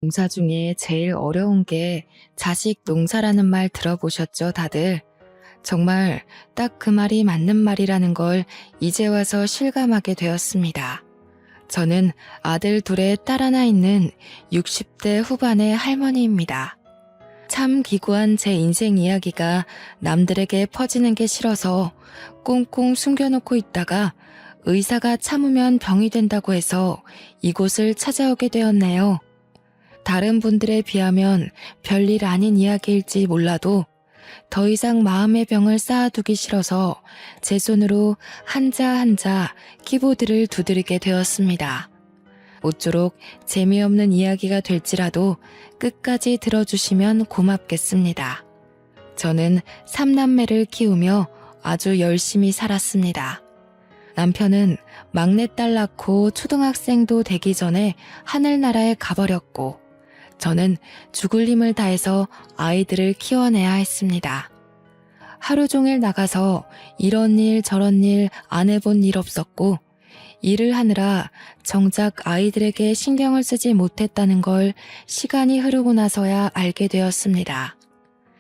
농사 중에 제일 어려운 게 자식 농사라는 말 들어보셨죠, 다들? 정말 딱 그 말이 맞는 말이라는 걸 이제 와서 실감하게 되었습니다. 저는 아들 둘에 딸 하나 있는 60대 후반의 할머니입니다. 참 기구한 제 인생 이야기가 남들에게 퍼지는 게 싫어서 꽁꽁 숨겨놓고 있다가 의사가 참으면 병이 된다고 해서 이곳을 찾아오게 되었네요. 다른 분들에 비하면 별일 아닌 이야기일지 몰라도 더 이상 마음의 병을 쌓아두기 싫어서 제 손으로 한자 한자 키보드를 두드리게 되었습니다. 모쪼록 재미없는 이야기가 될지라도 끝까지 들어주시면 고맙겠습니다. 저는 3남매를 키우며 아주 열심히 살았습니다. 남편은 막내딸 낳고 초등학생도 되기 전에 하늘나라에 가버렸고 저는 죽을 힘을 다해서 아이들을 키워내야 했습니다. 하루 종일 나가서 이런 일 저런 일 안 해본 일 없었고 일을 하느라 정작 아이들에게 신경을 쓰지 못했다는 걸 시간이 흐르고 나서야 알게 되었습니다.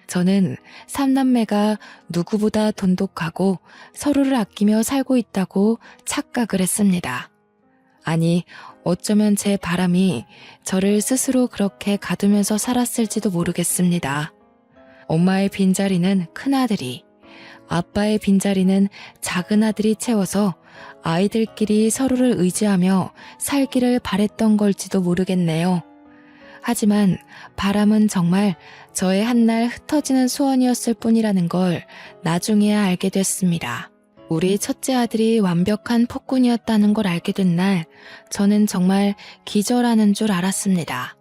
저는 3남매가 누구보다 돈독하고 서로를 아끼며 살고 있다고 착각을 했습니다. 아니, 어쩌면 제 바람이 저를 스스로 그렇게 가두면서 살았을지도 모르겠습니다. 엄마의 빈자리는 큰아들이, 아빠의 빈자리는 작은아들이 채워서 아이들끼리 서로를 의지하며 살기를 바랬던 걸지도 모르겠네요. 하지만 바람은 정말 저의 한날 흩어지는 소원이었을 뿐이라는 걸 나중에야 알게 됐습니다. 우리 첫째 아들이 완벽한 폭군이었다는 걸 알게 된 날, 저는 정말 기절하는 줄 알았습니다.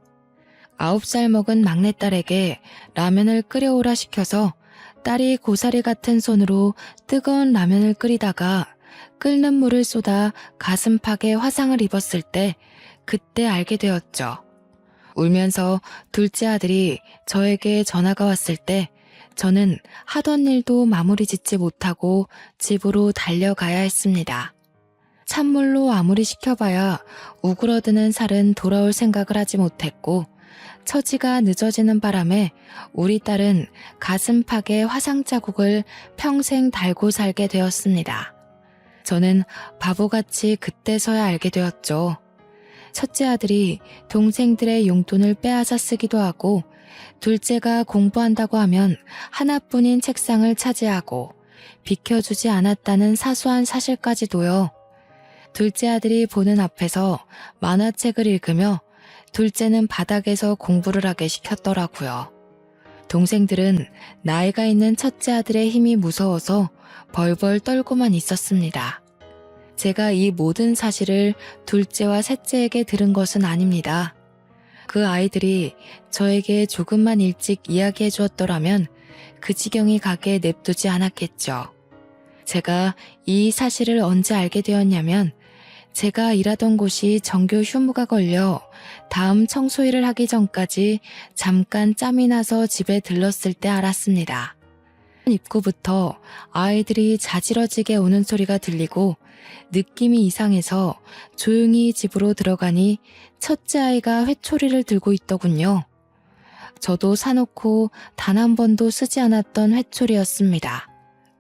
9살 먹은 막내딸에게 라면을 끓여오라 시켜서 딸이 고사리 같은 손으로 뜨거운 라면을 끓이다가 끓는 물을 쏟아 가슴팍에 화상을 입었을 때 그때 알게 되었죠. 울면서 둘째 아들이 저에게 전화가 왔을 때 저는 하던 일도 마무리 짓지 못하고 집으로 달려가야 했습니다. 찬물로 아무리 식혀봐야 우그러드는 살은 돌아올 생각을 하지 못했고 처지가 늦어지는 바람에 우리 딸은 가슴팍에 화상 자국을 평생 달고 살게 되었습니다. 저는 바보같이 그때서야 알게 되었죠. 첫째 아들이 동생들의 용돈을 빼앗아 쓰기도 하고 둘째가 공부한다고 하면 하나뿐인 책상을 차지하고 비켜주지 않았다는 사소한 사실까지도요. 둘째 아들이 보는 앞에서 만화책을 읽으며 둘째는 바닥에서 공부를 하게 시켰더라고요. 동생들은 나이가 있는 첫째 아들의 힘이 무서워서 벌벌 떨고만 있었습니다. 제가 이 모든 사실을 둘째와 셋째에게 들은 것은 아닙니다. 그 아이들이 저에게 조금만 일찍 이야기해 주었더라면 그 지경이 가게 냅두지 않았겠죠. 제가 이 사실을 언제 알게 되었냐면 제가 일하던 곳이 정규 휴무가 걸려 다음 청소일을 하기 전까지 잠깐 짬이 나서 집에 들렀을 때 알았습니다. 입구부터 아이들이 자지러지게 우는 소리가 들리고 느낌이 이상해서 조용히 집으로 들어가니 첫째 아이가 회초리를 들고 있더군요. 저도 사놓고 단 한 번도 쓰지 않았던 회초리였습니다.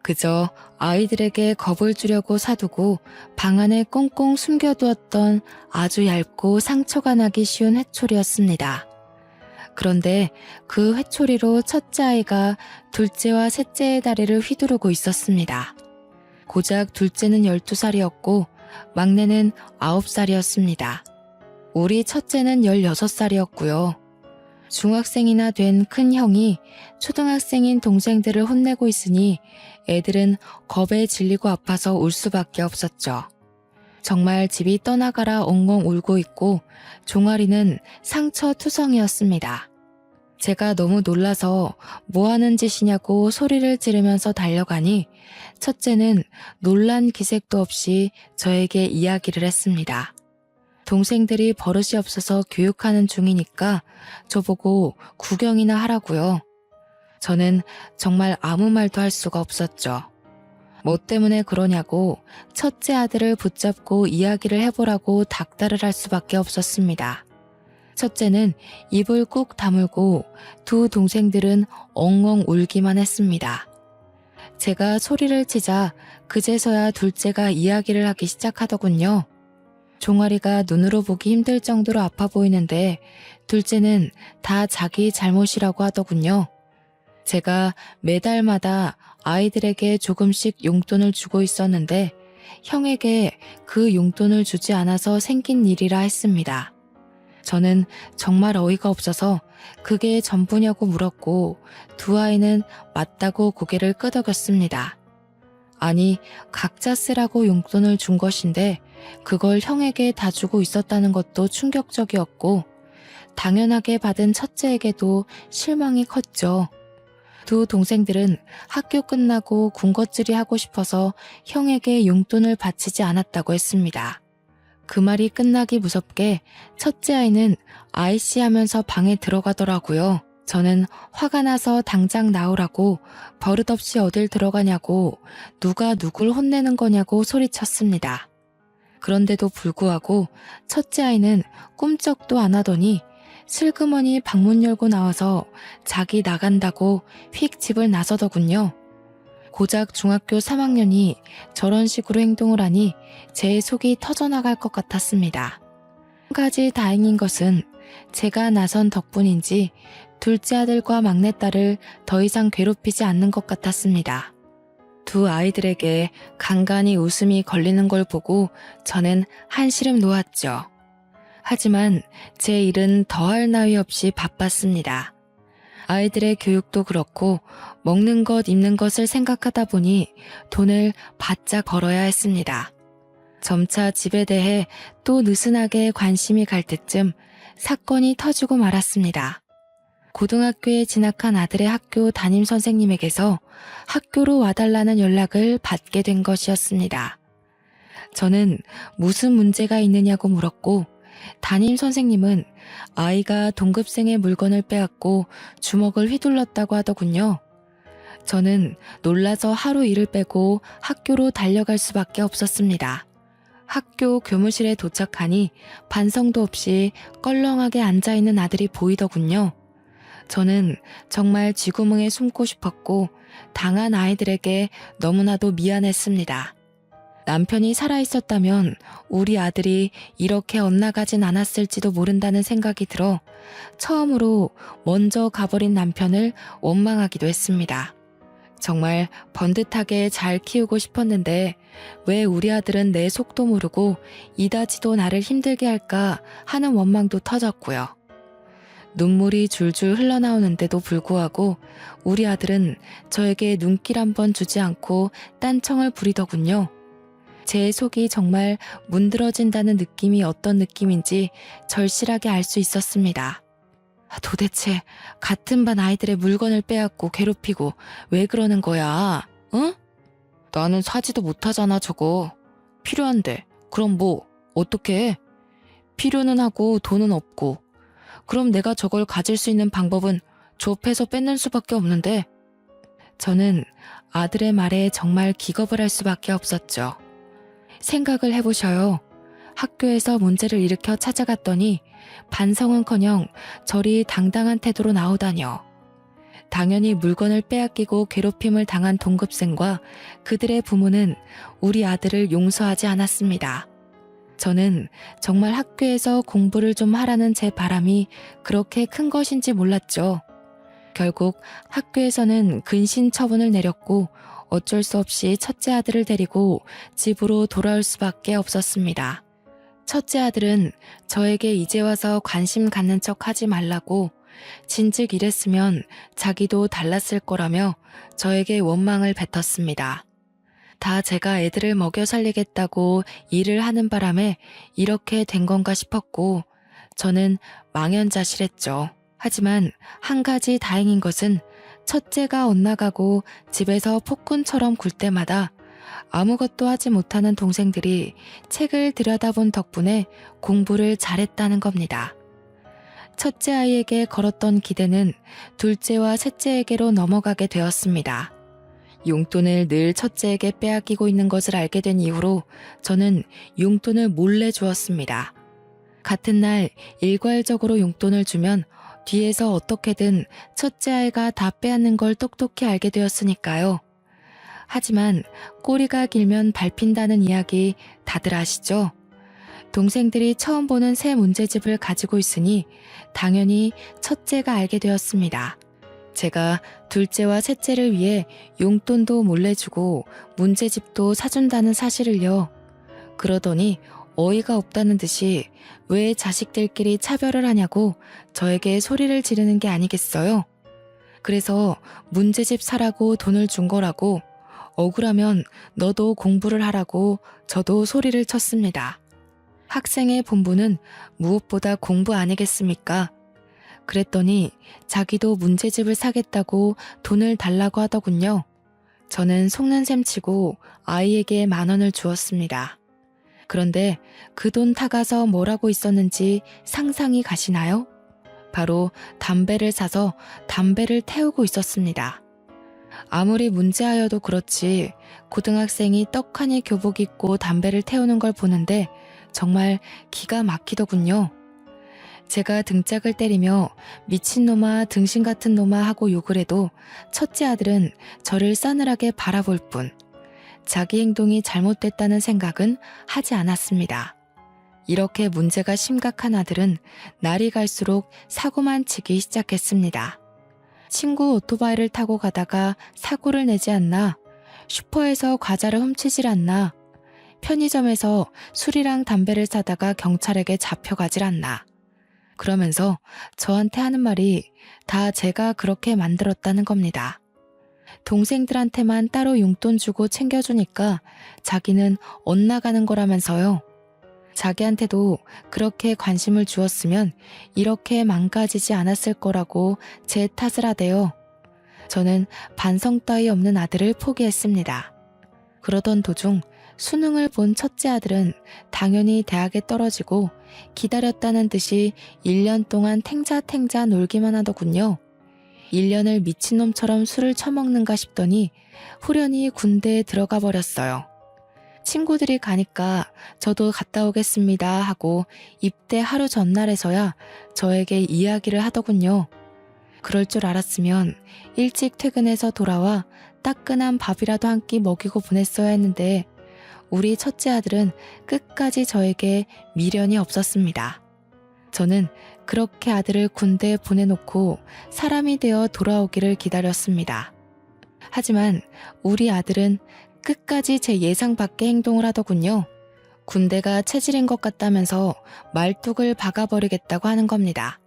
그저 아이들에게 겁을 주려고 사두고 방 안에 꽁꽁 숨겨두었던 아주 얇고 상처가 나기 쉬운 회초리였습니다. 그런데 그 회초리로 첫째 아이가 둘째와 셋째의 다리를 휘두르고 있었습니다. 고작 둘째는 12살이었고 막내는 9살이었습니다. 우리 첫째는 16살이었고요. 중학생이나 된 큰 형이 초등학생인 동생들을 혼내고 있으니 애들은 겁에 질리고 아파서 울 수밖에 없었죠. 정말 집이 떠나가라 엉엉 울고 있고 종아리는 상처 투성이었습니다. 제가 너무 놀라서 뭐하는 짓이냐고 소리를 지르면서 달려가니 첫째는 놀란 기색도 없이 저에게 이야기를 했습니다. 동생들이 버릇이 없어서 교육하는 중이니까 저보고 구경이나 하라고요. 저는 정말 아무 말도 할 수가 없었죠. 뭐 때문에 그러냐고 첫째 아들을 붙잡고 이야기를 해보라고 닥달을 할 수밖에 없었습니다. 첫째는 입을 꾹 다물고 두 동생들은 엉엉 울기만 했습니다. 제가 소리를 치자 그제서야 둘째가 이야기를 하기 시작하더군요. 종아리가 눈으로 보기 힘들 정도로 아파 보이는데 둘째는 다 자기 잘못이라고 하더군요. 제가 매달마다 아이들에게 조금씩 용돈을 주고 있었는데 형에게 그 용돈을 주지 않아서 생긴 일이라 했습니다. 저는 정말 어이가 없어서 그게 전부냐고 물었고 두 아이는 맞다고 고개를 끄덕였습니다. 아니, 각자 쓰라고 용돈을 준 것인데 그걸 형에게 다 주고 있었다는 것도 충격적이었고 당연하게 받은 첫째에게도 실망이 컸죠. 두 동생들은 학교 끝나고 군것질이 하고 싶어서 형에게 용돈을 바치지 않았다고 했습니다. 그 말이 끝나기 무섭게 첫째 아이는 아이씨 하면서 방에 들어가더라고요. 저는 화가 나서 당장 나오라고 버릇없이 어딜 들어가냐고 누가 누굴 혼내는 거냐고 소리쳤습니다. 그런데도 불구하고 첫째 아이는 꿈쩍도 안 하더니 슬그머니 방문 열고 나와서 자기 나간다고 휙 집을 나서더군요. 고작 중학교 3학년이 저런 식으로 행동을 하니 제 속이 터져나갈 것 같았습니다. 한 가지 다행인 것은 제가 나선 덕분인지 둘째 아들과 막내딸을 더 이상 괴롭히지 않는 것 같았습니다. 두 아이들에게 간간히 웃음이 걸리는 걸 보고 저는 한시름 놓았죠. 하지만 제 일은 더할 나위 없이 바빴습니다. 아이들의 교육도 그렇고 먹는 것 입는 것을 생각하다 보니 돈을 바짝 벌어야 했습니다. 점차 집에 대해 또 느슨하게 관심이 갈 때쯤 사건이 터지고 말았습니다. 고등학교에 진학한 아들의 학교 담임 선생님에게서 학교로 와달라는 연락을 받게 된 것이었습니다. 저는 무슨 문제가 있느냐고 물었고 담임 선생님은 아이가 동급생의 물건을 빼앗고 주먹을 휘둘렀다고 하더군요. 저는 놀라서 하루 일을 빼고 학교로 달려갈 수밖에 없었습니다. 학교 교무실에 도착하니 반성도 없이 껄렁하게 앉아있는 아들이 보이더군요. 저는 정말 쥐구멍에 숨고 싶었고 당한 아이들에게 너무나도 미안했습니다. 남편이 살아있었다면 우리 아들이 이렇게 엇나가진 않았을지도 모른다는 생각이 들어 처음으로 먼저 가버린 남편을 원망하기도 했습니다. 정말 번듯하게 잘 키우고 싶었는데 왜 우리 아들은 내 속도 모르고 이다지도 나를 힘들게 할까 하는 원망도 터졌고요. 눈물이 줄줄 흘러나오는데도 불구하고 우리 아들은 저에게 눈길 한번 주지 않고 딴청을 부리더군요. 제 속이 정말 문드러진다는 느낌이 어떤 느낌인지 절실하게 알 수 있었습니다. 도대체 같은 반 아이들의 물건을 빼앗고 괴롭히고 왜 그러는 거야? 응? 나는 사지도 못하잖아 저거. 필요한데 그럼 뭐 어떻게 해? 필요는 하고 돈은 없고 그럼 내가 저걸 가질 수 있는 방법은 좁해서 뺏는 수밖에 없는데 저는 아들의 말에 정말 기겁을 할 수밖에 없었죠. 생각을 해보셔요. 학교에서 문제를 일으켜 찾아갔더니 반성은커녕 저리 당당한 태도로 나오다녀. 당연히 물건을 빼앗기고 괴롭힘을 당한 동급생과 그들의 부모는 우리 아들을 용서하지 않았습니다. 저는 정말 학교에서 공부를 좀 하라는 제 바람이 그렇게 큰 것인지 몰랐죠. 결국 학교에서는 근신 처분을 내렸고 어쩔 수 없이 첫째 아들을 데리고 집으로 돌아올 수밖에 없었습니다. 첫째 아들은 저에게 이제 와서 관심 갖는 척 하지 말라고 진즉 이랬으면 자기도 달랐을 거라며 저에게 원망을 뱉었습니다. 다 제가 애들을 먹여 살리겠다고 일을 하는 바람에 이렇게 된 건가 싶었고 저는 망연자실했죠. 하지만 한 가지 다행인 것은 첫째가 엇나가고 집에서 폭군처럼 굴 때마다 아무것도 하지 못하는 동생들이 책을 들여다본 덕분에 공부를 잘했다는 겁니다. 첫째 아이에게 걸었던 기대는 둘째와 셋째에게로 넘어가게 되었습니다. 용돈을 늘 첫째에게 빼앗기고 있는 것을 알게 된 이후로 저는 용돈을 몰래 주었습니다. 같은 날 일괄적으로 용돈을 주면 뒤에서 어떻게든 첫째 아이가 다 빼앗는 걸 똑똑히 알게 되었으니까요. 하지만 꼬리가 길면 밟힌다는 이야기 다들 아시죠? 동생들이 처음 보는 새 문제집을 가지고 있으니 당연히 첫째가 알게 되었습니다. 제가 둘째와 셋째를 위해 용돈도 몰래 주고 문제집도 사준다는 사실을요. 그러더니 어이가 없다는 듯이 왜 자식들끼리 차별을 하냐고 저에게 소리를 지르는 게 아니겠어요? 그래서 문제집 사라고 돈을 준 거라고, 억울하면 너도 공부를 하라고 저도 소리를 쳤습니다. 학생의 본분은 무엇보다 공부 아니겠습니까? 그랬더니 자기도 문제집을 사겠다고 돈을 달라고 하더군요. 저는 속는 셈 치고 아이에게 10,000원을 주었습니다. 그런데 그 돈 타가서 뭘 하고 있었는지 상상이 가시나요? 바로 담배를 사서 담배를 태우고 있었습니다. 아무리 문제하여도 그렇지 고등학생이 떡하니 교복 입고 담배를 태우는 걸 보는데 정말 기가 막히더군요. 제가 등짝을 때리며 미친놈아 등신 같은 놈아 하고 욕을 해도 첫째 아들은 저를 싸늘하게 바라볼 뿐 자기 행동이 잘못됐다는 생각은 하지 않았습니다. 이렇게 문제가 심각한 아들은 날이 갈수록 사고만 치기 시작했습니다. 친구 오토바이를 타고 가다가 사고를 내지 않나, 슈퍼에서 과자를 훔치질 않나, 편의점에서 술이랑 담배를 사다가 경찰에게 잡혀가질 않나. 그러면서 저한테 하는 말이 다 제가 그렇게 만들었다는 겁니다. 동생들한테만 따로 용돈 주고 챙겨주니까 자기는 엇나가는 거라면서요. 자기한테도 그렇게 관심을 주었으면 이렇게 망가지지 않았을 거라고 제 탓을 하대요. 저는 반성 따위 없는 아들을 포기했습니다. 그러던 도중 수능을 본 첫째 아들은 당연히 대학에 떨어지고 기다렸다는 듯이 1년 동안 탱자탱자 놀기만 하더군요. 1년을 미친놈처럼 술을 처먹는가 싶더니 후련히 군대에 들어가 버렸어요. 친구들이 가니까 저도 갔다 오겠습니다 하고 입대 하루 전날에서야 저에게 이야기를 하더군요. 그럴 줄 알았으면 일찍 퇴근해서 돌아와 따끈한 밥이라도 한 끼 먹이고 보냈어야 했는데 우리 첫째 아들은 끝까지 저에게 미련이 없었습니다. 저는 그렇게 아들을 군대에 보내놓고 사람이 되어 돌아오기를 기다렸습니다. 하지만 우리 아들은 끝까지 제 예상 밖의 행동을 하더군요. 군대가 체질인 것 같다면서 말뚝을 박아버리겠다고 하는 겁니다.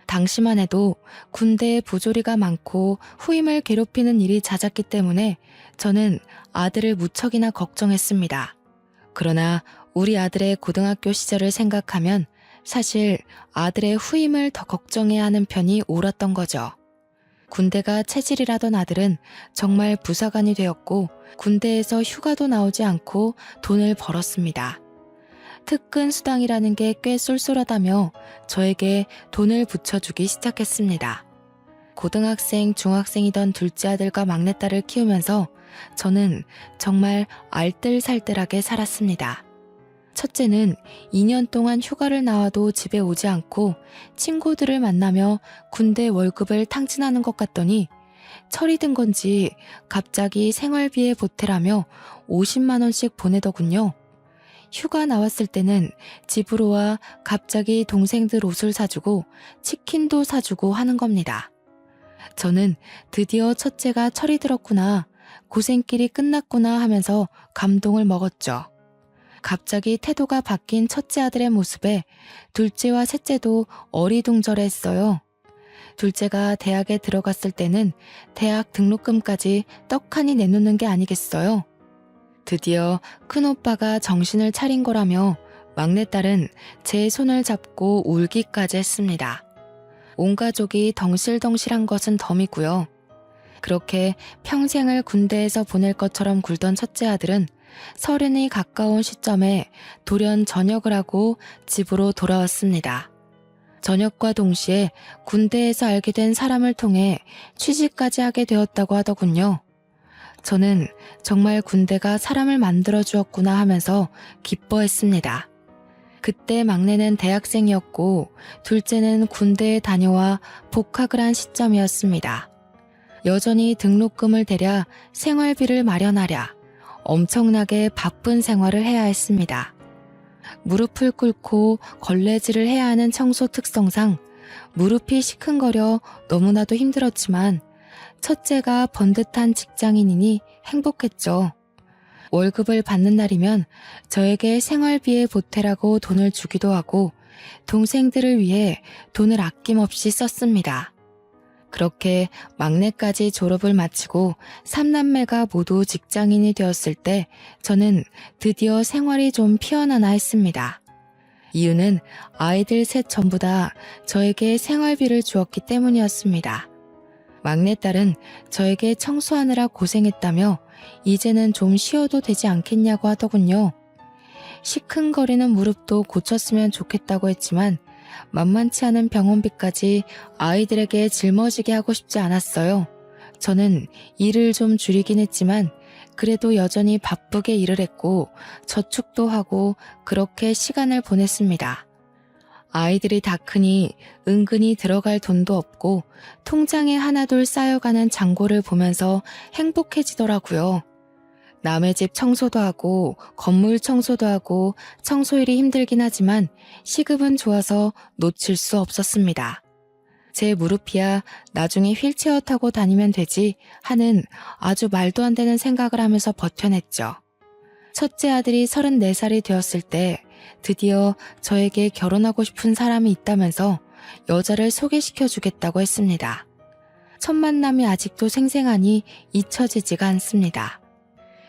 당시만 해도 군대에 부조리가 많고 후임을 괴롭히는 일이 잦았기 때문에 저는 아들을 무척이나 걱정했습니다. 그러나 우리 아들의 고등학교 시절을 생각하면 사실 아들의 후임을 더 걱정해야 하는 편이 옳았던 거죠. 군대가 체질이라던 아들은 정말 부사관이 되었고 군대에서 휴가도 나오지 않고 돈을 벌었습니다. 특근 수당이라는 게 꽤 쏠쏠하다며 저에게 돈을 붙여주기 시작했습니다. 고등학생, 중학생이던 둘째 아들과 막내딸을 키우면서 저는 정말 알뜰살뜰하게 살았습니다. 첫째는 2년 동안 휴가를 나와도 집에 오지 않고 친구들을 만나며 군대 월급을 탕진하는 것 같더니 철이 든 건지 갑자기 생활비에 보태라며 50만 원씩 보내더군요. 휴가 나왔을 때는 집으로 와 갑자기 동생들 옷을 사주고 치킨도 사주고 하는 겁니다. 저는 드디어 첫째가 철이 들었구나, 고생길이 끝났구나 하면서 감동을 먹었죠. 갑자기 태도가 바뀐 첫째 아들의 모습에 둘째와 셋째도 어리둥절했어요. 둘째가 대학에 들어갔을 때는 대학 등록금까지 떡하니 내놓는 게 아니겠어요. 드디어 큰오빠가 정신을 차린 거라며 막내딸은 제 손을 잡고 울기까지 했습니다. 온 가족이 덩실덩실한 것은 덤이고요. 그렇게 평생을 군대에서 보낼 것처럼 굴던 첫째 아들은 30이 가까운 시점에 돌연 전역을 하고 집으로 돌아왔습니다. 전역과 동시에 군대에서 알게 된 사람을 통해 취직까지 하게 되었다고 하더군요. 저는 정말 군대가 사람을 만들어 주었구나 하면서 기뻐했습니다. 그때 막내는 대학생이었고 둘째는 군대에 다녀와 복학을 한 시점이었습니다. 여전히 등록금을 대랴 생활비를 마련하랴 엄청나게 바쁜 생활을 해야 했습니다. 무릎을 꿇고 걸레질을 해야 하는 청소 특성상 무릎이 시큰거려 너무나도 힘들었지만 첫째가 번듯한 직장인이니 행복했죠. 월급을 받는 날이면 저에게 생활비에 보태라고 돈을 주기도 하고 동생들을 위해 돈을 아낌없이 썼습니다. 그렇게 막내까지 졸업을 마치고 삼남매가 모두 직장인이 되었을 때 저는 드디어 생활이 좀 피어나나 했습니다. 이유는 아이들 셋 전부 다 저에게 생활비를 주었기 때문이었습니다. 막내딸은 저에게 청소하느라 고생했다며 이제는 좀 쉬어도 되지 않겠냐고 하더군요. 시큰거리는 무릎도 고쳤으면 좋겠다고 했지만 만만치 않은 병원비까지 아이들에게 짊어지게 하고 싶지 않았어요. 저는 일을 좀 줄이긴 했지만 그래도 여전히 바쁘게 일을 했고 저축도 하고 그렇게 시간을 보냈습니다. 아이들이 다 크니 은근히 들어갈 돈도 없고 통장에 하나둘 쌓여가는 잔고를 보면서 행복해지더라고요. 남의 집 청소도 하고 건물 청소도 하고 청소일이 힘들긴 하지만 시급은 좋아서 놓칠 수 없었습니다. 제 무릎이야 나중에 휠체어 타고 다니면 되지 하는 아주 말도 안 되는 생각을 하면서 버텨냈죠. 첫째 아들이 34살이 되었을 때 드디어 저에게 결혼하고 싶은 사람이 있다면서 여자를 소개시켜 주겠다고 했습니다. 첫 만남이 아직도 생생하니 잊혀지지가 않습니다.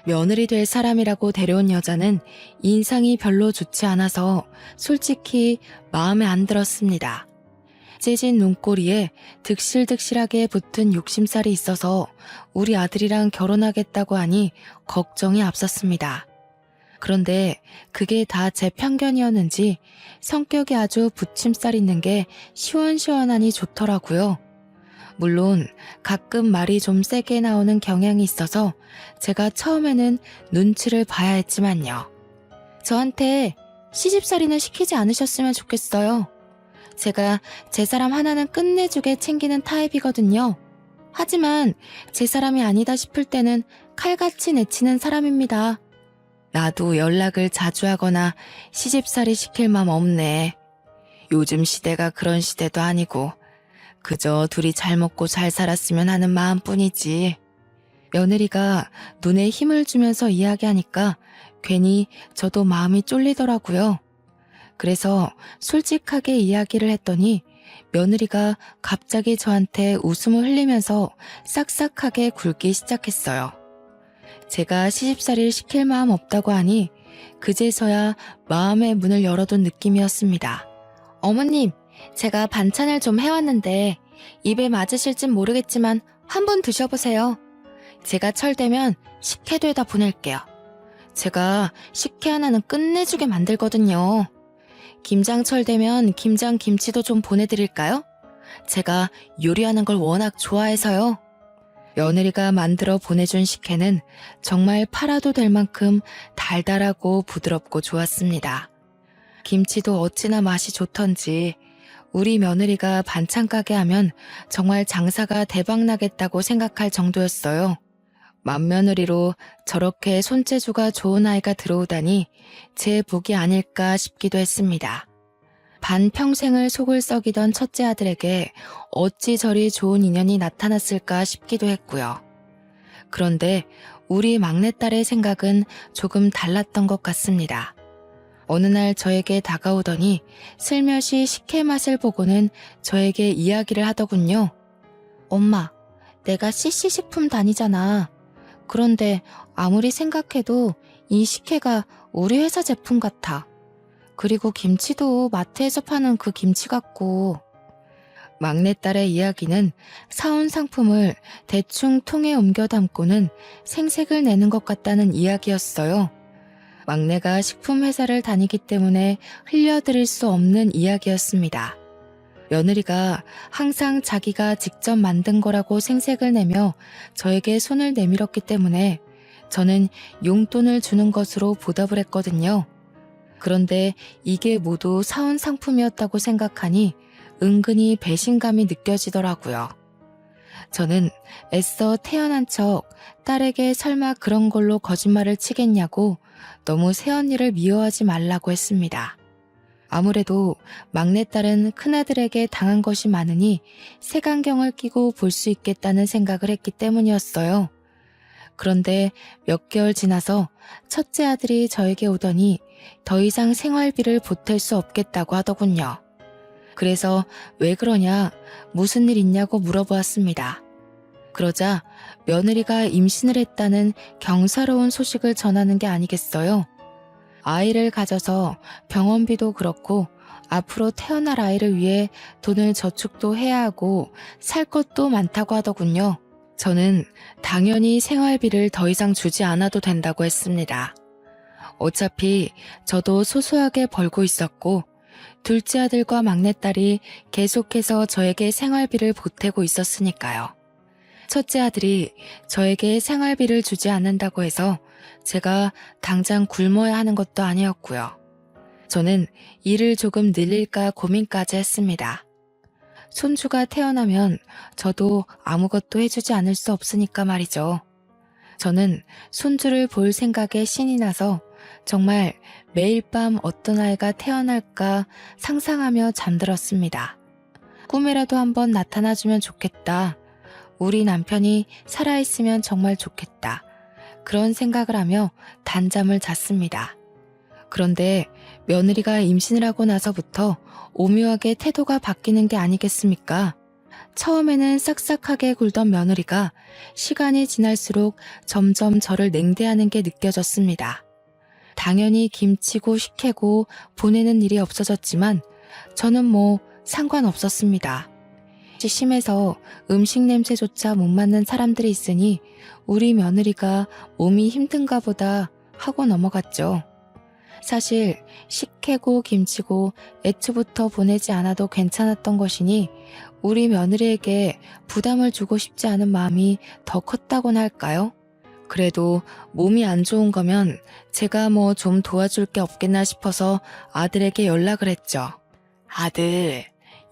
며느리 될 사람이라고 데려온 여자는 인상이 별로 좋지 않아서 솔직히 마음에 안 들었습니다. 째진 눈꼬리에 득실득실하게 붙은 욕심살이 있어서 우리 아들이랑 결혼하겠다고 하니 걱정이 앞섰습니다. 그런데 그게 다 제 편견이었는지 성격이 아주 붙임살 있는 게 시원시원하니 좋더라고요. 물론 가끔 말이 좀 세게 나오는 경향이 있어서 제가 처음에는 눈치를 봐야 했지만요. 저한테 시집살이는 시키지 않으셨으면 좋겠어요. 제가 제 사람 하나는 끝내주게 챙기는 타입이거든요. 하지만 제 사람이 아니다 싶을 때는 칼같이 내치는 사람입니다. 나도 연락을 자주 하거나 시집살이 시킬 맘 없네. 요즘 시대가 그런 시대도 아니고 그저 둘이 잘 먹고 잘 살았으면 하는 마음뿐이지. 며느리가 눈에 힘을 주면서 이야기하니까 괜히 저도 마음이 쫄리더라고요. 그래서 솔직하게 이야기를 했더니 며느리가 갑자기 저한테 웃음을 흘리면서 싹싹하게 굴기 시작했어요. 제가 시집살이를 시킬 마음 없다고 하니 그제서야 마음의 문을 열어둔 느낌이었습니다. 어머님, 제가 반찬을 좀 해왔는데 입에 맞으실진 모르겠지만 한번 드셔보세요. 제가 철되면 식혜도에다 보낼게요. 제가 식혜 하나는 끝내주게 만들거든요. 김장철 되면 김장김치도 좀 보내드릴까요? 제가 요리하는 걸 워낙 좋아해서요. 며느리가 만들어 보내준 식혜는 정말 팔아도 될 만큼 달달하고 부드럽고 좋았습니다. 김치도 어찌나 맛이 좋던지 우리 며느리가 반찬 가게 하면 정말 장사가 대박나겠다고 생각할 정도였어요. 맏며느리로 저렇게 손재주가 좋은 아이가 들어오다니 제 복이 아닐까 싶기도 했습니다. 반평생을 속을 썩이던 첫째 아들에게 어찌 저리 좋은 인연이 나타났을까 싶기도 했고요. 그런데 우리 막내딸의 생각은 조금 달랐던 것 같습니다. 어느 날 저에게 다가오더니 슬며시 식혜 맛을 보고는 저에게 이야기를 하더군요. 엄마, 내가 CC식품 다니잖아. 그런데 아무리 생각해도 이 식혜가 우리 회사 제품 같아. 그리고 김치도 마트에서 파는 그 김치 같고. 막내딸의 이야기는 사온 상품을 대충 통에 옮겨 담고는 생색을 내는 것 같다는 이야기였어요. 막내가 식품회사를 다니기 때문에 흘려드릴 수 없는 이야기였습니다. 며느리가 항상 자기가 직접 만든 거라고 생색을 내며 저에게 손을 내밀었기 때문에 저는 용돈을 주는 것으로 보답을 했거든요. 그런데 이게 모두 사온 상품이었다고 생각하니 은근히 배신감이 느껴지더라고요. 저는 애써 태어난 척 딸에게 설마 그런 걸로 거짓말을 치겠냐고 너무 새언니를 미워하지 말라고 했습니다. 아무래도 막내딸은 큰아들에게 당한 것이 많으니 색안경을 끼고 볼 수 있겠다는 생각을 했기 때문이었어요. 그런데 몇 개월 지나서 첫째 아들이 저에게 오더니 더 이상 생활비를 보탤 수 없겠다고 하더군요. 그래서 왜 그러냐, 무슨 일 있냐고 물어보았습니다. 그러자 며느리가 임신을 했다는 경사로운 소식을 전하는 게 아니겠어요? 아이를 가져서 병원비도 그렇고 앞으로 태어날 아이를 위해 돈을 저축도 해야 하고 살 것도 많다고 하더군요. 저는 당연히 생활비를 더 이상 주지 않아도 된다고 했습니다. 어차피 저도 소소하게 벌고 있었고 둘째 아들과 막내딸이 계속해서 저에게 생활비를 보태고 있었으니까요. 첫째 아들이 저에게 생활비를 주지 않는다고 해서 제가 당장 굶어야 하는 것도 아니었고요. 저는 일을 조금 늘릴까 고민까지 했습니다. 손주가 태어나면 저도 아무것도 해주지 않을 수 없으니까 말이죠. 저는 손주를 볼 생각에 신이 나서 정말 매일 밤 어떤 아이가 태어날까 상상하며 잠들었습니다. 꿈에라도 한번 나타나주면 좋겠다. 우리 남편이 살아있으면 정말 좋겠다. 그런 생각을 하며 단잠을 잤습니다. 그런데 며느리가 임신을 하고 나서부터 오묘하게 태도가 바뀌는 게 아니겠습니까? 처음에는 싹싹하게 굴던 며느리가 시간이 지날수록 점점 저를 냉대하는 게 느껴졌습니다. 당연히 김치고 식혜고 보내는 일이 없어졌지만 저는 뭐 상관없었습니다. 심해서 음식 냄새조차 못 맡는 사람들이 있으니 우리 며느리가 몸이 힘든가 보다 하고 넘어갔죠. 사실 식혜고 김치고 애초부터 보내지 않아도 괜찮았던 것이니 우리 며느리에게 부담을 주고 싶지 않은 마음이 더 컸다고나 할까요? 그래도 몸이 안 좋은 거면 제가 뭐 좀 도와줄 게 없겠나 싶어서 아들에게 연락을 했죠. 아들,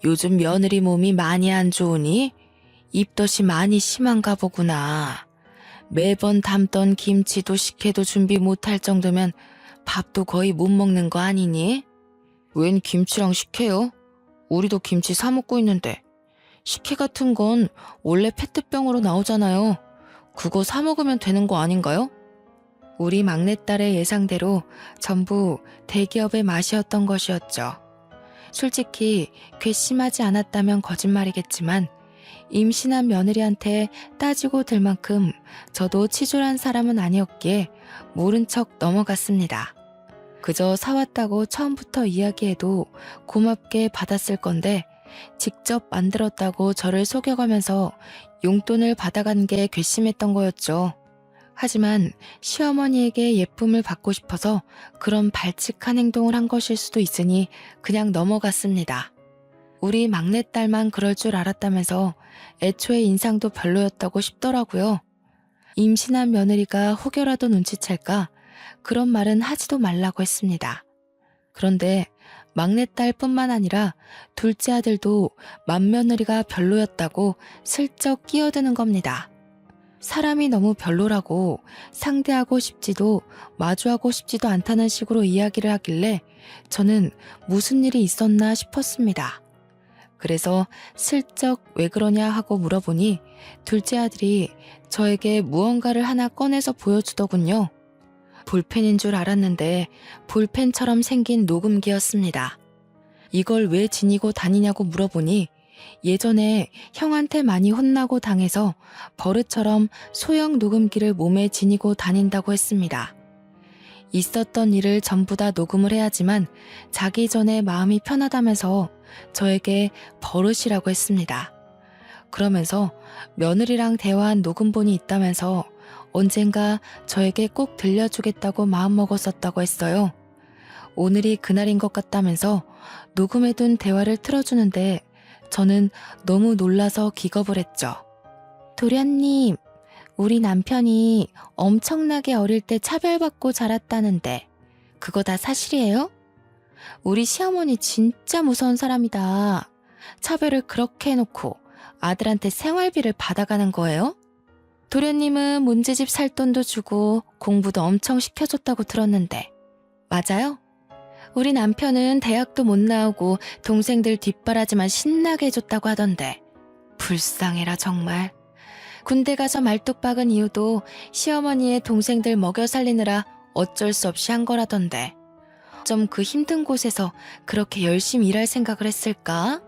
요즘 며느리 몸이 많이 안 좋으니 입덧이 많이 심한가 보구나. 매번 담던 김치도 식혜도 준비 못할 정도면 밥도 거의 못 먹는 거 아니니? 웬 김치랑 식혜요? 우리도 김치 사 먹고 있는데. 식혜 같은 건 원래 페트병으로 나오잖아요. 그거 사 먹으면 되는 거 아닌가요? 우리 막내딸의 예상대로 전부 대기업의 맛이었던 것이었죠. 솔직히 괘씸하지 않았다면 거짓말이겠지만 임신한 며느리한테 따지고 들 만큼 저도 치졸한 사람은 아니었기에 모른 척 넘어갔습니다. 그저 사왔다고 처음부터 이야기해도 고맙게 받았을 건데 직접 만들었다고 저를 속여가면서 용돈을 받아간 게 괘씸했던 거였죠. 하지만 시어머니에게 예쁨을 받고 싶어서 그런 발칙한 행동을 한 것일 수도 있으니 그냥 넘어갔습니다. 우리 막내딸만 그럴 줄 알았다면서 애초에 인상도 별로였다고 싶더라고요. 임신한 며느리가 혹여라도 눈치챌까 그런 말은 하지도 말라고 했습니다. 그런데 막내딸뿐만 아니라 둘째 아들도 맏며느리가 별로였다고 슬쩍 끼어드는 겁니다. 사람이 너무 별로라고 상대하고 싶지도 마주하고 싶지도 않다는 식으로 이야기를 하길래 저는 무슨 일이 있었나 싶었습니다. 그래서 슬쩍 왜 그러냐 하고 물어보니 둘째 아들이 저에게 무언가를 하나 꺼내서 보여주더군요. 볼펜인 줄 알았는데 볼펜처럼 생긴 녹음기였습니다. 이걸 왜 지니고 다니냐고 물어보니 예전에 형한테 많이 혼나고 당해서 버릇처럼 소형 녹음기를 몸에 지니고 다닌다고 했습니다. 있었던 일을 전부 다 녹음을 해야지만 자기 전에 마음이 편하다면서 저에게 버릇이라고 했습니다. 그러면서 며느리랑 대화한 녹음본이 있다면서 언젠가 저에게 꼭 들려주겠다고 마음먹었었다고 했어요. 오늘이 그날인 것 같다면서 녹음해둔 대화를 틀어주는데 저는 너무 놀라서 기겁을 했죠. 도련님, 우리 남편이 엄청나게 어릴 때 차별받고 자랐다는데 그거 다 사실이에요? 우리 시어머니 진짜 무서운 사람이다. 차별을 그렇게 해놓고 아들한테 생활비를 받아가는 거예요? 도련님은 문제집 살 돈도 주고 공부도 엄청 시켜줬다고 들었는데 맞아요? 우리 남편은 대학도 못 나오고 동생들 뒷바라지만 신나게 해줬다고 하던데 불쌍해라 정말. 군대 가서 말뚝 박은 이유도 시어머니의 동생들 먹여 살리느라 어쩔 수 없이 한 거라던데 좀 그 힘든 곳에서 그렇게 열심히 일할 생각을 했을까?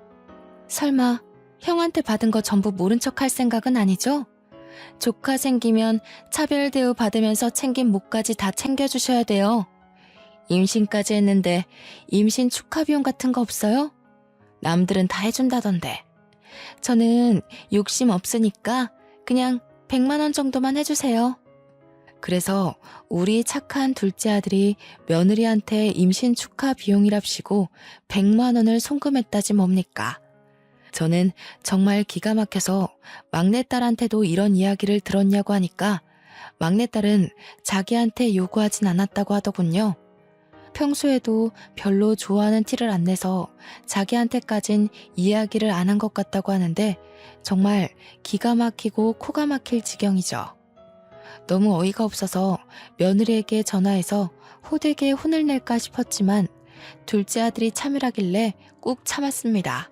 설마 형한테 받은 거 전부 모른 척 할 생각은 아니죠? 조카 생기면 차별 대우 받으면서 챙긴 목까지 다 챙겨주셔야 돼요. 임신까지 했는데 임신 축하 비용 같은 거 없어요? 남들은 다 해준다던데. 저는 욕심 없으니까 그냥 100만 원 정도만 해주세요. 그래서 우리 착한 둘째 아들이 며느리한테 임신 축하 비용이랍시고 100만 원을 송금했다지 뭡니까? 저는 정말 기가 막혀서 막내딸한테도 이런 이야기를 들었냐고 하니까 막내딸은 자기한테 요구하진 않았다고 하더군요. 평소에도 별로 좋아하는 티를 안 내서 자기한테까진 이야기를 안 한 것 같다고 하는데 정말 기가 막히고 코가 막힐 지경이죠. 너무 어이가 없어서 며느리에게 전화해서 호되게 혼을 낼까 싶었지만 둘째 아들이 참으라길래 꾹 참았습니다.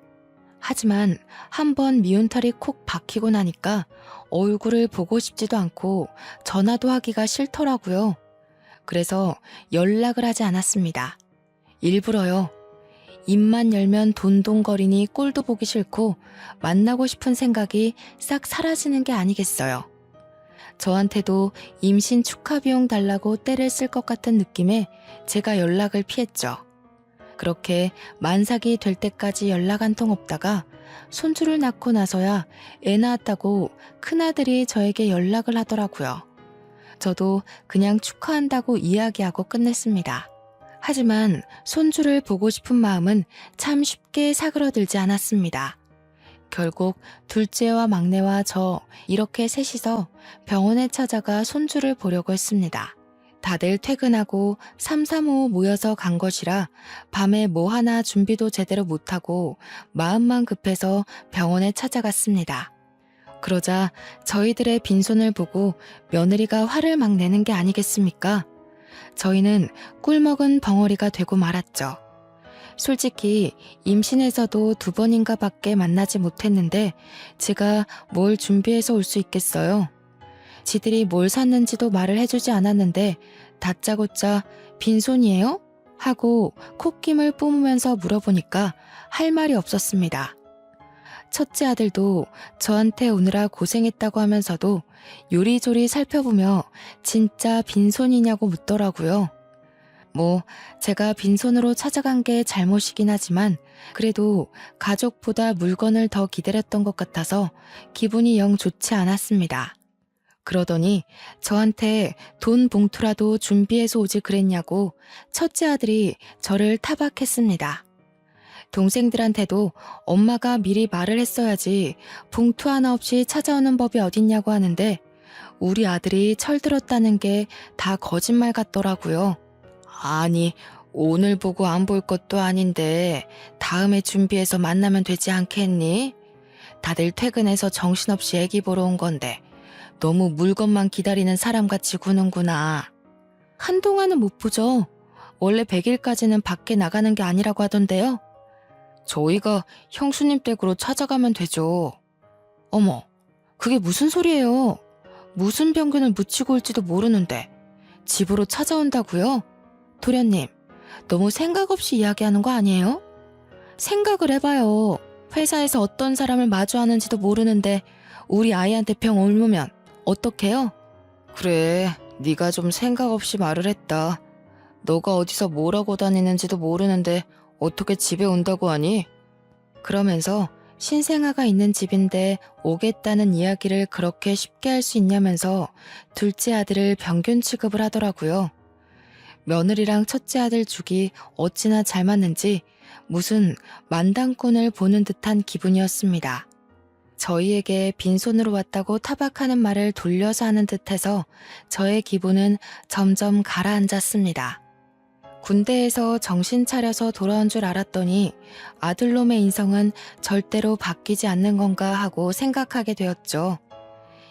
하지만 한번 미운털이 콕 박히고 나니까 얼굴을 보고 싶지도 않고 전화도 하기가 싫더라고요. 그래서 연락을 하지 않았습니다. 일부러요. 입만 열면 돈돈거리니 꼴도 보기 싫고 만나고 싶은 생각이 싹 사라지는 게 아니겠어요. 저한테도 임신 축하 비용 달라고 떼를 쓸 것 같은 느낌에 제가 연락을 피했죠. 그렇게 만삭이 될 때까지 연락 한 통 없다가 손주를 낳고 나서야 애 낳았다고 큰아들이 저에게 연락을 하더라고요. 저도 그냥 축하한다고 이야기하고 끝냈습니다. 하지만 손주를 보고 싶은 마음은 참 쉽게 사그러들지 않았습니다. 결국 둘째와 막내와 저 이렇게 셋이서 병원에 찾아가 손주를 보려고 했습니다. 다들 퇴근하고 삼삼오오 모여서 간 것이라 밤에 뭐 하나 준비도 제대로 못하고 마음만 급해서 병원에 찾아갔습니다. 그러자 저희들의 빈손을 보고 며느리가 화를 막 내는 게 아니겠습니까? 저희는 꿀먹은 벙어리가 되고 말았죠. 솔직히 임신해서도 2번인가 밖에 만나지 못했는데 제가 뭘 준비해서 올 수 있겠어요? 지들이 뭘 샀는지도 말을 해주지 않았는데 다짜고짜 빈손이에요? 하고 콧김을 뿜으면서 물어보니까 할 말이 없었습니다. 첫째 아들도 저한테 오느라 고생했다고 하면서도 요리조리 살펴보며 진짜 빈손이냐고 묻더라고요. 뭐 제가 빈손으로 찾아간 게 잘못이긴 하지만 그래도 가족보다 물건을 더 기다렸던 것 같아서 기분이 영 좋지 않았습니다. 그러더니 저한테 돈 봉투라도 준비해서 오지 그랬냐고 첫째 아들이 저를 타박했습니다. 동생들한테도 엄마가 미리 말을 했어야지 봉투 하나 없이 찾아오는 법이 어딨냐고 하는데 우리 아들이 철들었다는 게 다 거짓말 같더라고요. 아니, 오늘 보고 안 볼 것도 아닌데 다음에 준비해서 만나면 되지 않겠니? 다들 퇴근해서 정신없이 애기 보러 온 건데 너무 물건만 기다리는 사람같이 구는구나. 한동안은 못 보죠. 원래 100일까지는 밖에 나가는 게 아니라고 하던데요. 저희가 형수님 댁으로 찾아가면 되죠. 어머, 그게 무슨 소리예요? 무슨 병균을 묻히고 올지도 모르는데 집으로 찾아온다고요? 도련님, 너무 생각 없이 이야기하는 거 아니에요? 생각을 해봐요. 회사에서 어떤 사람을 마주하는지도 모르는데 우리 아이한테 병 옮으면 어떡해요? 그래, 네가 좀 생각 없이 말을 했다. 너가 어디서 뭘 하고 다니는지도 모르는데 어떻게 집에 온다고 하니? 그러면서 신생아가 있는 집인데 오겠다는 이야기를 그렇게 쉽게 할 수 있냐면서 둘째 아들을 병균 취급을 하더라고요. 며느리랑 첫째 아들 죽이 어찌나 잘 맞는지 무슨 만당꾼을 보는 듯한 기분이었습니다. 저희에게 빈손으로 왔다고 타박하는 말을 돌려서 하는 듯해서 저의 기분은 점점 가라앉았습니다. 군대에서 정신 차려서 돌아온 줄 알았더니 아들놈의 인성은 절대로 바뀌지 않는 건가 하고 생각하게 되었죠.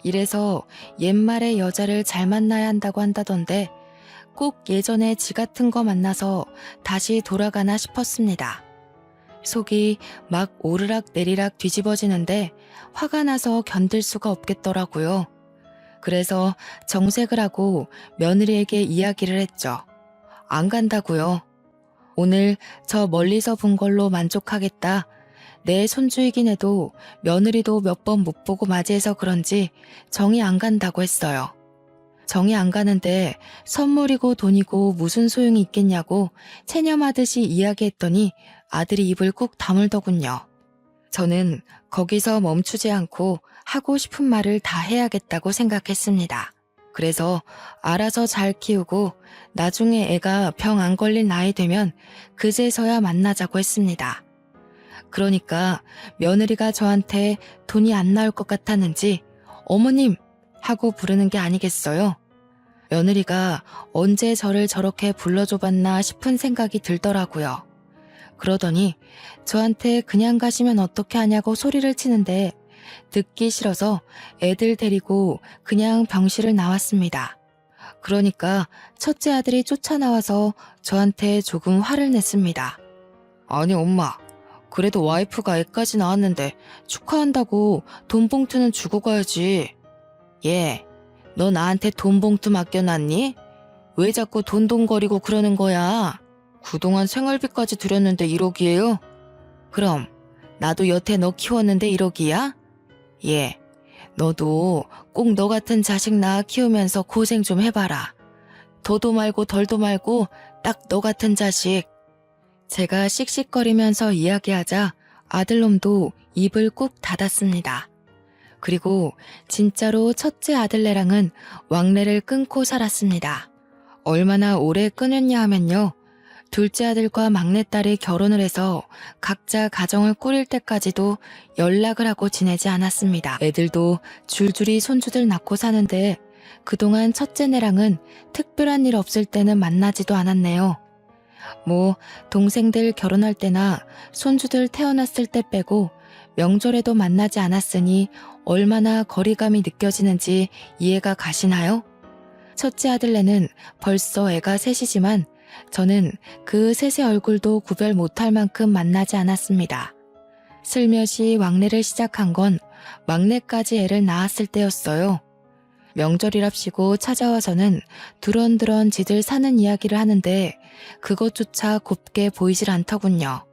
이래서 옛말에 여자를 잘 만나야 한다고 한다던데 꼭 예전에 지 같은 거 만나서 다시 돌아가나 싶었습니다. 속이 막 오르락 내리락 뒤집어지는데 화가 나서 견딜 수가 없겠더라고요. 그래서 정색을 하고 며느리에게 이야기를 했죠. 안 간다고요. 오늘 저 멀리서 본 걸로 만족하겠다. 내 손주이긴 해도 며느리도 몇 번 못 보고 맞이해서 그런지 정이 안 간다고 했어요. 정이 안 가는데 선물이고 돈이고 무슨 소용이 있겠냐고 체념하듯이 이야기했더니 아들이 입을 꾹 다물더군요. 저는 거기서 멈추지 않고 하고 싶은 말을 다 해야겠다고 생각했습니다. 그래서 알아서 잘 키우고 나중에 애가 병 안 걸릴 나이 되면 그제서야 만나자고 했습니다. 그러니까 며느리가 저한테 돈이 안 나올 것 같았는지 어머님 하고 부르는 게 아니겠어요? 며느리가 언제 저를 저렇게 불러줘봤나 싶은 생각이 들더라고요. 그러더니 저한테 그냥 가시면 어떻게 하냐고 소리를 치는데 듣기 싫어서 애들 데리고 그냥 병실을 나왔습니다. 그러니까 첫째 아들이 쫓아나와서 저한테 조금 화를 냈습니다. 아니 엄마, 그래도 와이프가 애까지 낳았는데 축하한다고 돈 봉투는 주고 가야지. 얘, 너 나한테 돈 봉투 맡겨놨니? 왜 자꾸 돈돈거리고 그러는 거야? 그동안 생활비까지 드렸는데 1억이에요? 그럼 나도 여태 너 키웠는데 1억이야? 얘, 너도 꼭 너 같은 자식 낳아 키우면서 고생 좀 해봐라. 더도 말고 덜도 말고 딱 너 같은 자식. 제가 씩씩거리면서 이야기하자 아들놈도 입을 꾹 닫았습니다. 그리고 진짜로 첫째 아들네랑은 왕래를 끊고 살았습니다. 얼마나 오래 끊었냐 하면요. 둘째 아들과 막내딸이 결혼을 해서 각자 가정을 꾸릴 때까지도 연락을 하고 지내지 않았습니다. 애들도 줄줄이 손주들 낳고 사는데 그동안 첫째네랑은 특별한 일 없을 때는 만나지도 않았네요. 뭐 동생들 결혼할 때나 손주들 태어났을 때 빼고 명절에도 만나지 않았으니 얼마나 거리감이 느껴지는지 이해가 가시나요? 첫째 아들네는 벌써 애가 셋이지만 저는 그 셋의 얼굴도 구별 못할 만큼 만나지 않았습니다. 슬며시 왕래를 시작한 건 막내까지 애를 낳았을 때였어요. 명절이랍시고 찾아와서는 두런두런 지들 사는 이야기를 하는데 그것조차 곱게 보이질 않더군요.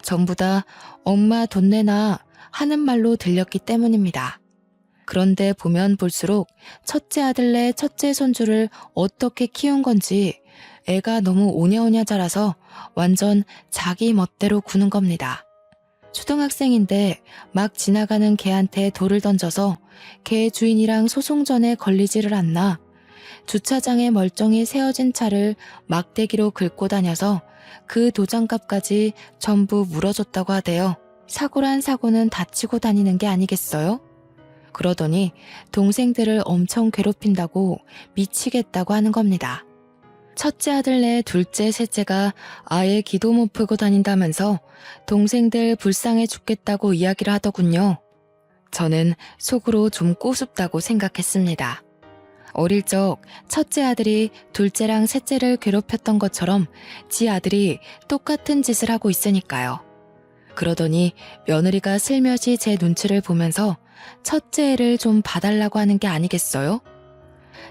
전부 다 엄마 돈 내놔 하는 말로 들렸기 때문입니다. 그런데 보면 볼수록 첫째 아들네 첫째 손주를 어떻게 키운 건지 애가 너무 오냐오냐 자라서 완전 자기 멋대로 구는 겁니다. 초등학생인데 막 지나가는 개한테 돌을 던져서 개 주인이랑 소송전에 걸리지를 않나 주차장에 멀쩡히 세워진 차를 막대기로 긁고 다녀서 그 도장값까지 전부 물어줬다고 하대요. 사고란 사고는 다치고 다니는 게 아니겠어요? 그러더니 동생들을 엄청 괴롭힌다고 미치겠다고 하는 겁니다. 첫째 아들네 둘째 셋째가 아예 기도 못 풀고 다닌다면서 동생들 불쌍해 죽겠다고 이야기를 하더군요. 저는 속으로 좀 꼬숩다고 생각했습니다. 어릴 적 첫째 아들이 둘째랑 셋째를 괴롭혔던 것처럼 지 아들이 똑같은 짓을 하고 있으니까요. 그러더니 며느리가 슬며시 제 눈치를 보면서 첫째 애를 좀 봐달라고 하는 게 아니겠어요?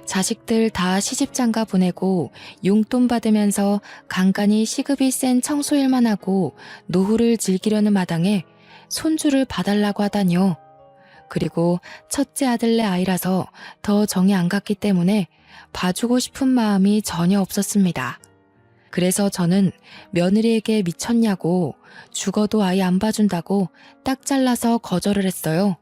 자식들 다 시집장가 보내고 용돈 받으면서 간간히 시급이 센 청소일만 하고 노후를 즐기려는 마당에 손주를 봐달라고 하다니요. 그리고 첫째 아들네 아이라서 더 정이 안 갔기 때문에 봐주고 싶은 마음이 전혀 없었습니다. 그래서 저는 며느리에게 미쳤냐고 죽어도 아이 안 봐준다고 딱 잘라서 거절을 했어요.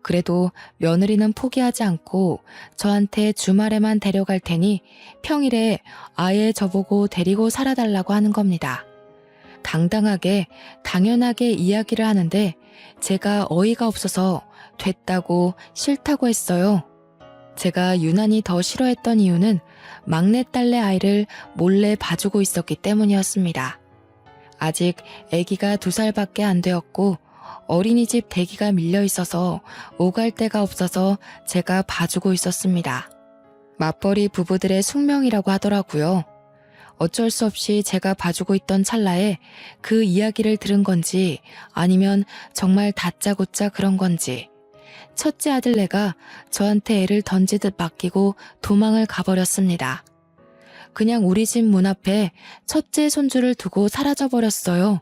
그래도 며느리는 포기하지 않고 저한테 주말에만 데려갈 테니 평일에 아예 저보고 데리고 살아달라고 하는 겁니다. 당당하게 당연하게 이야기를 하는데 제가 어이가 없어서 됐다고 싫다고 했어요. 제가 유난히 더 싫어했던 이유는 막내딸내 아이를 몰래 봐주고 있었기 때문이었습니다. 아직 아기가 2살밖에 안 되었고 어린이집 대기가 밀려 있어서 오갈 데가 없어서 제가 봐주고 있었습니다. 맞벌이 부부들의 숙명이라고 하더라고요. 어쩔 수 없이 제가 봐주고 있던 찰나에 그 이야기를 들은 건지 아니면 정말 다짜고짜 그런 건지 첫째 아들네가 저한테 애를 던지듯 맡기고 도망을 가버렸습니다. 그냥 우리 집 문 앞에 첫째 손주를 두고 사라져버렸어요.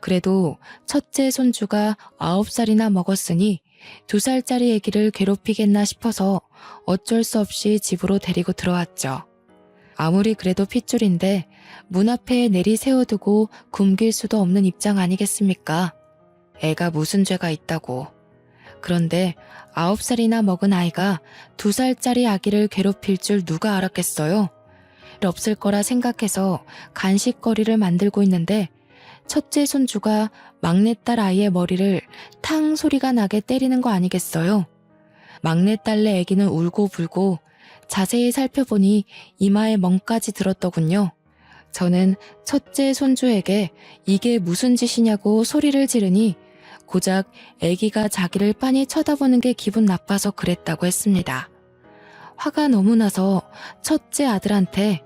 그래도 첫째 손주가 9살이나 먹었으니 2살짜리 아기를 괴롭히겠나 싶어서 어쩔 수 없이 집으로 데리고 들어왔죠. 아무리 그래도 핏줄인데 문 앞에 내리 세워두고 굶길 수도 없는 입장 아니겠습니까? 애가 무슨 죄가 있다고. 그런데 9살이나 먹은 아이가 2살짜리 아기를 괴롭힐 줄 누가 알았겠어요? 없을 거라 생각해서 간식거리를 만들고 있는데 첫째 손주가 막내딸 아이의 머리를 탕 소리가 나게 때리는 거 아니겠어요? 막내딸내 아기는 울고 불고 자세히 살펴보니 이마에 멍까지 들었더군요. 저는 첫째 손주에게 이게 무슨 짓이냐고 소리를 지르니 고작 아기가 자기를 빤히 쳐다보는 게 기분 나빠서 그랬다고 했습니다. 화가 너무 나서 첫째 아들한테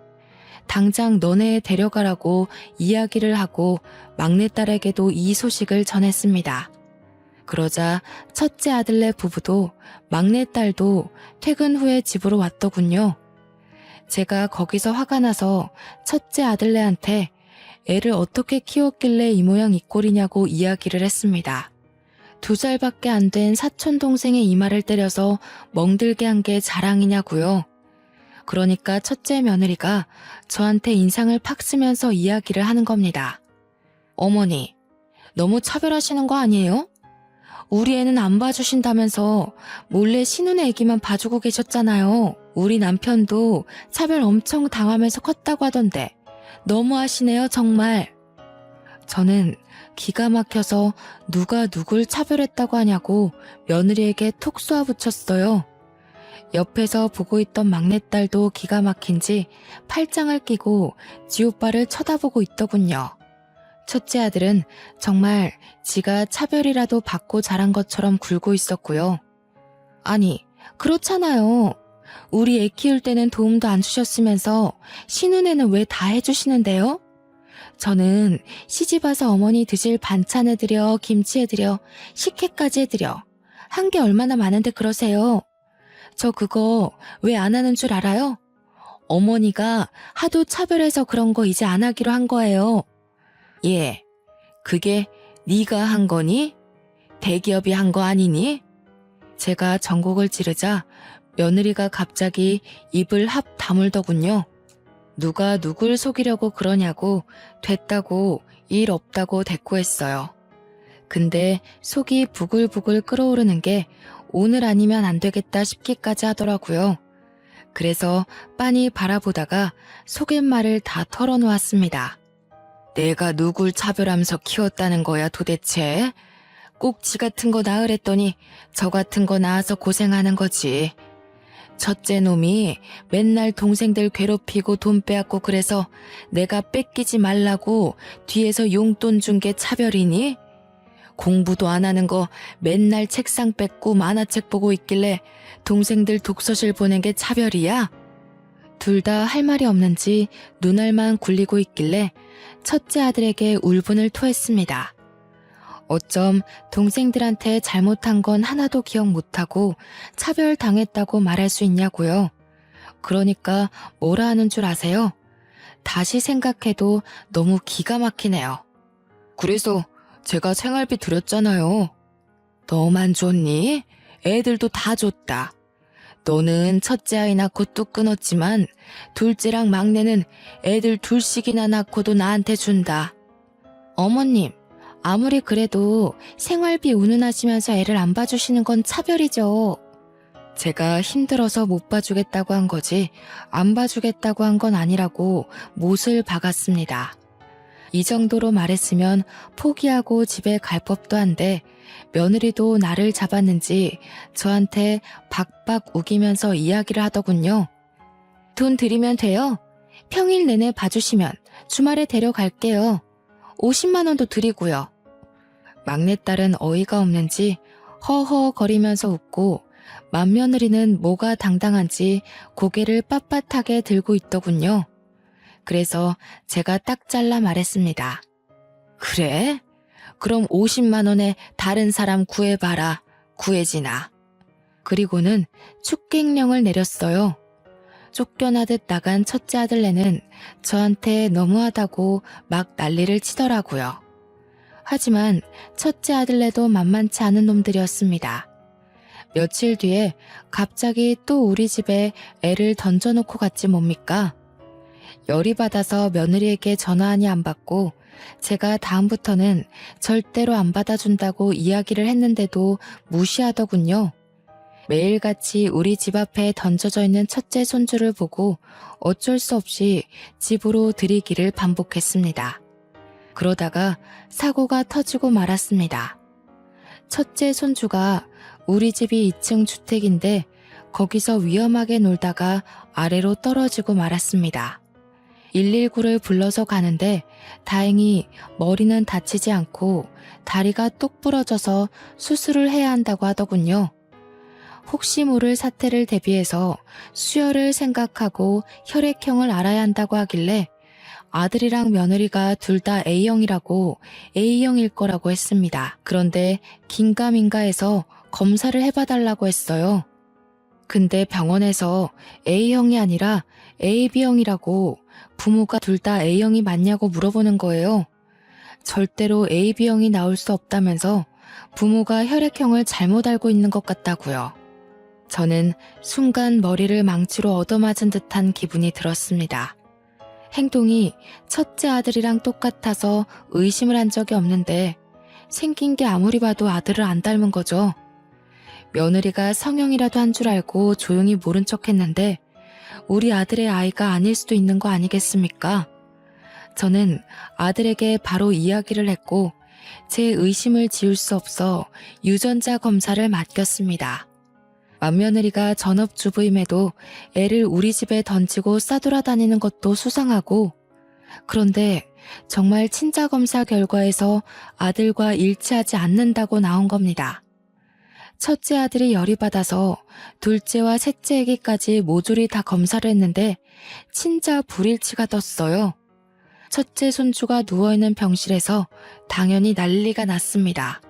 당장 너네 데려가라고 이야기를 하고 막내딸에게도 이 소식을 전했습니다. 그러자 첫째 아들네 부부도 막내딸도 퇴근 후에 집으로 왔더군요. 제가 거기서 화가 나서 첫째 아들네한테 애를 어떻게 키웠길래 이 모양 이 꼴이냐고 이야기를 했습니다. 2살밖에 안 된 사촌 동생의 이마를 때려서 멍들게 한 게 자랑이냐고요. 그러니까 첫째 며느리가 저한테 인상을 팍 쓰면서 이야기를 하는 겁니다. 어머니, 너무 차별하시는 거 아니에요? 우리 애는 안 봐주신다면서 몰래 신혼의 애기만 봐주고 계셨잖아요. 우리 남편도 차별 엄청 당하면서 컸다고 하던데 너무하시네요 정말. 저는 기가 막혀서 누가 누굴 차별했다고 하냐고 며느리에게 톡 쏘아붙였어요. 옆에서 보고 있던 막내딸도 기가 막힌지 팔짱을 끼고 지오빠를 쳐다보고 있더군요. 첫째 아들은 정말 지가 차별이라도 받고 자란 것처럼 굴고 있었고요. 아니, 그렇잖아요. 우리 애 키울 때는 도움도 안 주셨으면서 신혼에는 왜 다 해주시는데요? 저는 시집와서 어머니 드실 반찬 해드려, 김치 해드려, 식혜까지 해드려. 한 게 얼마나 많은데 그러세요. 저 그거 왜 안 하는 줄 알아요? 어머니가 하도 차별해서 그런 거 이제 안 하기로 한 거예요. 예, 그게 네가 한 거니? 대기업이 한 거 아니니? 제가 전곡을 찌르자 며느리가 갑자기 입을 합 다물더군요. 누가 누굴 속이려고 그러냐고 됐다고 일 없다고 대꾸했어요. 근데 속이 부글부글 끓어오르는 게 오늘 아니면 안 되겠다 싶기까지 하더라고요. 그래서 빤히 바라보다가 속갯말을 다 털어놓았습니다. 내가 누굴 차별하면서 키웠다는 거야 도대체? 꼭 지 같은 거 낳으랬더니 저 같은 거 낳아서 고생하는 거지. 첫째 놈이 맨날 동생들 괴롭히고 돈 빼앗고 그래서 내가 뺏기지 말라고 뒤에서 용돈 준 게 차별이니? 공부도 안 하는 거 맨날 책상 뺏고 만화책 보고 있길래 동생들 독서실 보낸 게 차별이야? 둘 다 할 말이 없는지 눈알만 굴리고 있길래 첫째 아들에게 울분을 토했습니다. 어쩜 동생들한테 잘못한 건 하나도 기억 못하고 차별당했다고 말할 수 있냐고요. 그러니까 뭐라 하는 줄 아세요? 다시 생각해도 너무 기가 막히네요. 그래서 제가 생활비 드렸잖아요. 너만 줬니? 애들도 다 줬다. 너는 첫째 아이 낳고 뚝 끊었지만 둘째랑 막내는 애들 둘씩이나 낳고도 나한테 준다. 어머님, 아무리 그래도 생활비 운운하시면서 애를 안 봐주시는 건 차별이죠. 제가 힘들어서 못 봐주겠다고 한 거지 안 봐주겠다고 한 건 아니라고 못을 박았습니다. 이 정도로 말했으면 포기하고 집에 갈 법도 한데 며느리도 나를 잡았는지 저한테 박박 우기면서 이야기를 하더군요. 돈 드리면 돼요. 평일 내내 봐주시면 주말에 데려갈게요. 50만 원도 드리고요. 막내딸은 어이가 없는지 허허거리면서 웃고 맏며느리는 뭐가 당당한지 고개를 빳빳하게 들고 있더군요. 그래서 제가 딱 잘라 말했습니다. 그래? 그럼 50만 원에 다른 사람 구해봐라. 구해지나. 그리고는 축객령을 내렸어요. 쫓겨나듯 나간 첫째 아들네는 저한테 너무하다고 막 난리를 치더라고요. 하지만 첫째 아들네도 만만치 않은 놈들이었습니다. 며칠 뒤에 갑자기 또 우리 집에 애를 던져놓고 갔지 뭡니까? 열이 받아서 며느리에게 전화하니 안 받고 제가 다음부터는 절대로 안 받아준다고 이야기를 했는데도 무시하더군요. 매일같이 우리 집 앞에 던져져 있는 첫째 손주를 보고 어쩔 수 없이 집으로 들이기를 반복했습니다. 그러다가 사고가 터지고 말았습니다. 첫째 손주가 우리 집이 2층 주택인데 거기서 위험하게 놀다가 아래로 떨어지고 말았습니다. 119를 불러서 가는데 다행히 머리는 다치지 않고 다리가 똑 부러져서 수술을 해야 한다고 하더군요. 혹시 모를 사태를 대비해서 수혈을 생각하고 혈액형을 알아야 한다고 하길래 아들이랑 며느리가 둘 다 A형이라고 A형일 거라고 했습니다. 그런데 긴가민가해서 검사를 해봐달라고 했어요. 근데 병원에서 A형이 아니라 AB형이라고 부모가 둘 다 A형이 맞냐고 물어보는 거예요. 절대로 AB형이 나올 수 없다면서 부모가 혈액형을 잘못 알고 있는 것 같다고요. 저는 순간 머리를 망치로 얻어맞은 듯한 기분이 들었습니다. 행동이 첫째 아들이랑 똑같아서 의심을 한 적이 없는데 생긴 게 아무리 봐도 아들을 안 닮은 거죠. 며느리가 성형이라도 한 줄 알고 조용히 모른 척 했는데 우리 아들의 아이가 아닐 수도 있는 거 아니겠습니까? 저는 아들에게 바로 이야기를 했고 제 의심을 지울 수 없어 유전자 검사를 맡겼습니다. 맏며느리가 전업주부임에도 애를 우리 집에 던지고 싸돌아다니는 것도 수상하고 그런데 정말 친자검사 결과에서 아들과 일치하지 않는다고 나온 겁니다. 첫째 아들이 열이 받아서 둘째와 셋째에게까지 모조리 다 검사를 했는데 친자 불일치가 떴어요. 첫째 손주가 누워있는 병실에서 당연히 난리가 났습니다.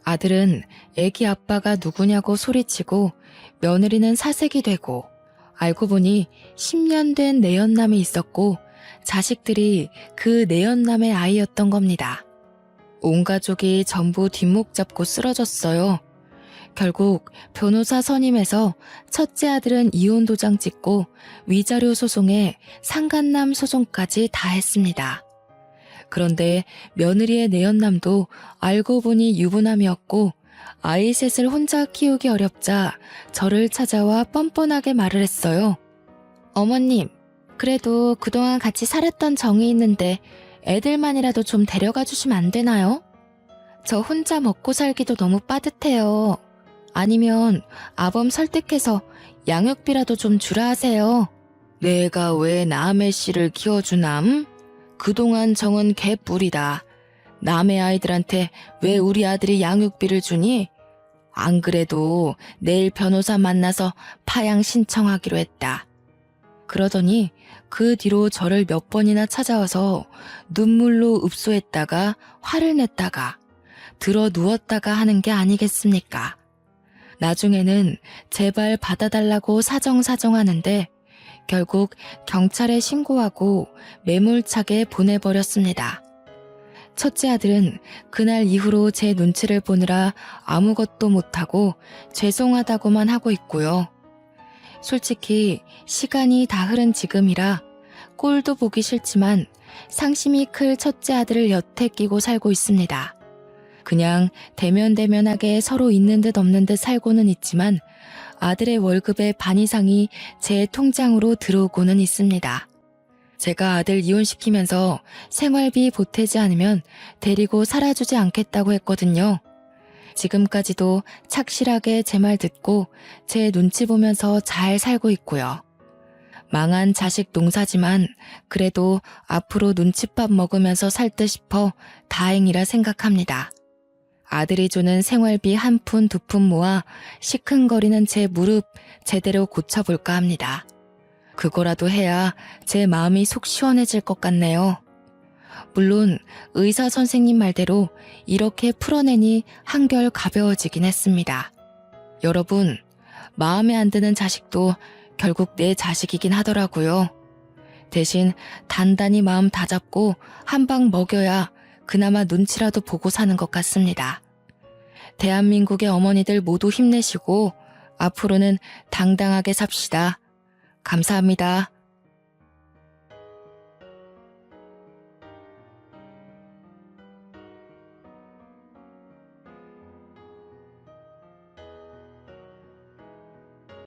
아들은 애기 아빠가 누구냐고 소리치고 며느리는 사색이 되고 알고 보니 10년 된 내연남이 있었고 자식들이 그 내연남의 아이였던 겁니다. 온 가족이 전부 뒷목 잡고 쓰러졌어요. 결국 변호사 선임해서 첫째 아들은 이혼 도장 찍고 위자료 소송에 상간남 소송까지 다 했습니다. 그런데 며느리의 내연남도 알고 보니 유부남이었고 아이 셋을 혼자 키우기 어렵자 저를 찾아와 뻔뻔하게 말을 했어요. 어머님, 그래도 그동안 같이 살았던 정이 있는데 애들만이라도 좀 데려가 주시면 안 되나요? 저 혼자 먹고 살기도 너무 빠듯해요. 아니면 아범 설득해서 양육비라도 좀 주라 하세요. 내가 왜 남의 씨를 키워주남? 그동안 정은 개뿔이다. 남의 아이들한테 왜 우리 아들이 양육비를 주니? 안 그래도 내일 변호사 만나서 파양 신청하기로 했다. 그러더니 그 뒤로 저를 몇 번이나 찾아와서 눈물로 읍소했다가 화를 냈다가 들어 누웠다가 하는 게 아니겠습니까? 나중에는 제발 받아달라고 사정사정하는데 결국 경찰에 신고하고 매몰차게 보내버렸습니다. 첫째 아들은 그날 이후로 제 눈치를 보느라 아무것도 못하고 죄송하다고만 하고 있고요. 솔직히 시간이 다 흐른 지금이라 꼴도 보기 싫지만 상심이 클 첫째 아들을 여태 끼고 살고 있습니다. 그냥 대면대면하게 서로 있는 듯 없는 듯 살고는 있지만 아들의 월급의 반 이상이 제 통장으로 들어오고는 있습니다. 제가 아들 이혼시키면서 생활비 보태지 않으면 데리고 살아주지 않겠다고 했거든요. 지금까지도 착실하게 제 말 듣고 제 눈치 보면서 잘 살고 있고요. 망한 자식 농사지만 그래도 앞으로 눈칫밥 먹으면서 살 듯 싶어 다행이라 생각합니다. 아들이 주는 생활비 한 푼 두 푼 모아 시큰거리는 제 무릎 제대로 고쳐볼까 합니다. 그거라도 해야 제 마음이 속 시원해질 것 같네요. 물론 의사 선생님 말대로 이렇게 풀어내니 한결 가벼워지긴 했습니다. 여러분, 마음에 안 드는 자식도 결국 내 자식이긴 하더라고요. 대신 단단히 마음 다잡고 한 방 먹여야 그나마 눈치라도 보고 사는 것 같습니다. 대한민국의 어머니들 모두 힘내시고 앞으로는 당당하게 삽시다. 감사합니다.